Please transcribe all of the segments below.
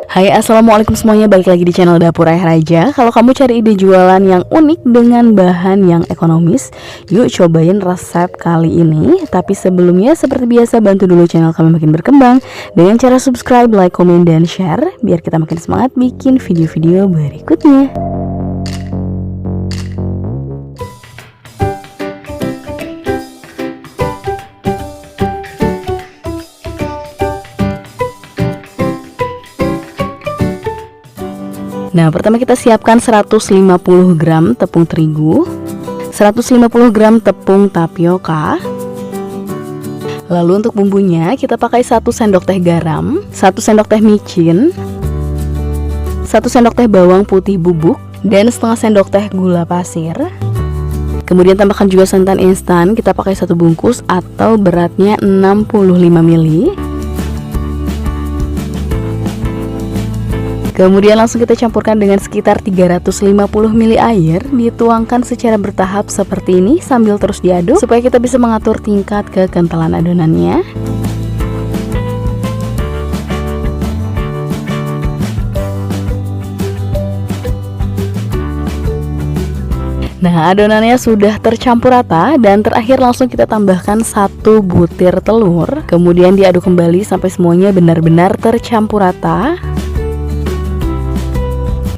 Hai, assalamualaikum semuanya, balik lagi di channel Dapur Ayah Raja. Kalau kamu cari ide jualan yang unik dengan bahan yang ekonomis, yuk cobain resep kali ini. Tapi sebelumnya seperti biasa, bantu dulu channel kami makin berkembang dengan cara subscribe, like, komen, dan share, biar kita makin semangat bikin video-video berikutnya. Nah, pertama kita siapkan 150 gram tepung terigu, 150 gram tepung tapioka. Lalu untuk bumbunya kita pakai 1 sendok teh garam, 1 sendok teh micin, 1 sendok teh bawang putih bubuk, dan setengah sendok teh gula pasir. Kemudian tambahkan juga santan instan, kita pakai 1 bungkus atau beratnya 65 ml. Kemudian langsung kita campurkan dengan sekitar 350 ml air, dituangkan secara bertahap seperti ini sambil terus diaduk supaya kita bisa mengatur tingkat kekentalan adonannya. Nah, adonannya sudah tercampur rata dan terakhir langsung kita tambahkan 1 butir telur. Kemudian diaduk kembali sampai semuanya benar-benar tercampur rata.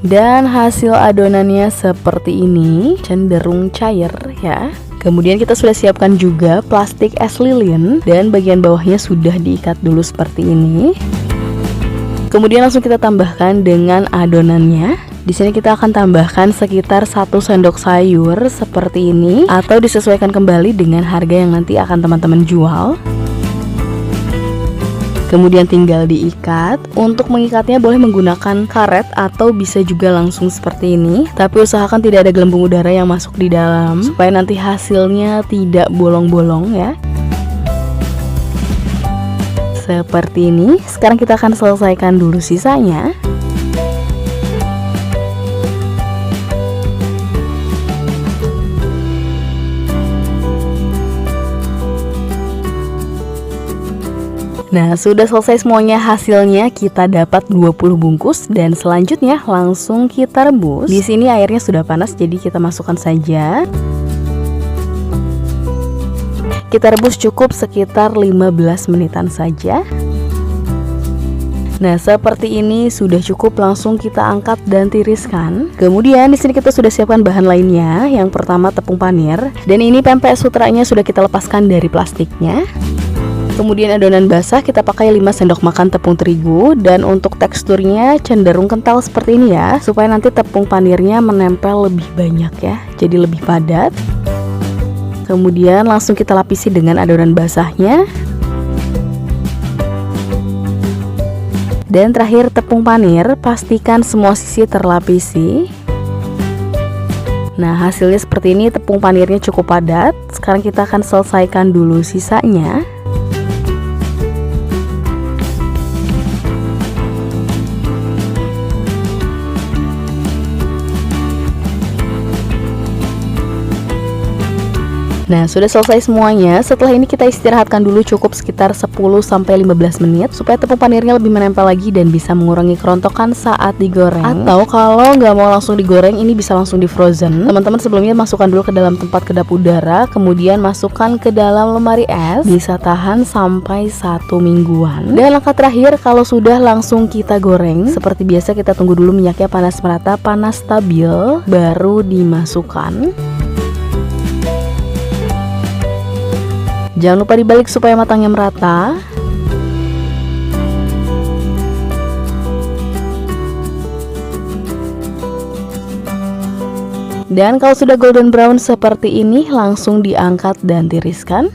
Dan hasil adonannya seperti ini, cenderung cair ya. Kemudian kita sudah siapkan juga plastik es lilin dan bagian bawahnya sudah diikat dulu seperti ini. Kemudian langsung kita tambahkan dengan adonannya. Di sini kita akan tambahkan sekitar 1 sendok sayur seperti ini, atau disesuaikan kembali dengan harga yang nanti akan teman-teman jual. Kemudian tinggal diikat. Untuk mengikatnya boleh menggunakan karet atau bisa juga langsung seperti ini. Tapi usahakan tidak ada gelembung udara yang masuk di dalam supaya nanti hasilnya tidak bolong-bolong ya. Seperti ini. Sekarang kita akan selesaikan dulu sisanya. Nah, sudah selesai semuanya, hasilnya kita dapat 20 bungkus dan selanjutnya langsung kita rebus. Di sini airnya sudah panas jadi kita masukkan saja. Kita rebus cukup sekitar 15 menitan saja. Nah, seperti ini sudah cukup, langsung kita angkat dan tiriskan. Kemudian di sini kita sudah siapkan bahan lainnya. Yang pertama tepung panir, dan ini pempek sutranya sudah kita lepaskan dari plastiknya. Kemudian adonan basah kita pakai 5 sendok makan tepung terigu, dan untuk teksturnya cenderung kental seperti ini ya, supaya nanti tepung panirnya menempel lebih banyak ya, jadi lebih padat. Kemudian langsung kita lapisi dengan adonan basahnya. Dan terakhir tepung panir, pastikan semua sisi terlapisi. Nah, hasilnya seperti ini, tepung panirnya cukup padat. Sekarang kita akan selesaikan dulu sisanya. Nah, sudah selesai semuanya. Setelah ini kita istirahatkan dulu cukup sekitar 10-15 menit supaya tepung panirnya lebih menempel lagi dan bisa mengurangi kerontokan saat digoreng. Atau kalau nggak mau langsung digoreng, ini bisa langsung di frozen. Teman-teman sebelumnya masukkan dulu ke dalam tempat kedap udara, kemudian masukkan ke dalam lemari es, bisa tahan sampai 1 mingguan. Dan langkah terakhir, kalau sudah langsung kita goreng. Seperti biasa kita tunggu dulu minyaknya panas merata, panas stabil, baru dimasukkan. Jangan lupa dibalik supaya matangnya merata. Dan kalau sudah golden brown seperti ini, langsung diangkat dan tiriskan.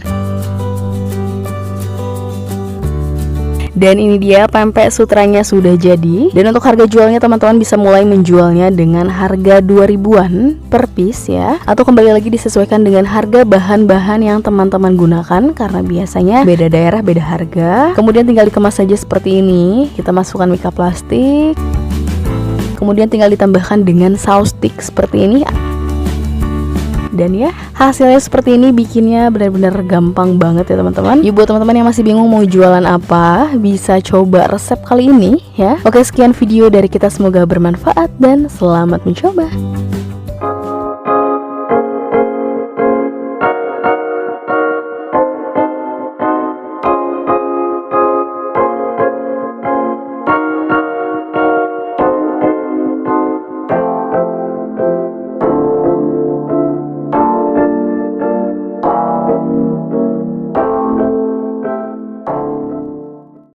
Dan ini dia pempek sutranya sudah jadi. Dan untuk harga jualnya teman-teman bisa mulai menjualnya dengan harga 2000-an per piece ya, atau kembali lagi disesuaikan dengan harga bahan-bahan yang teman-teman gunakan, karena biasanya beda daerah beda harga. Kemudian tinggal dikemas saja seperti ini. Kita masukkan mika plastik. Kemudian tinggal ditambahkan dengan saus stick seperti ini. Dan ya, hasilnya seperti ini, bikinnya benar-benar gampang banget ya teman-teman. Yuk buat teman-teman yang masih bingung mau jualan apa, bisa coba resep kali ini ya. Oke, sekian video dari kita, semoga bermanfaat dan selamat mencoba.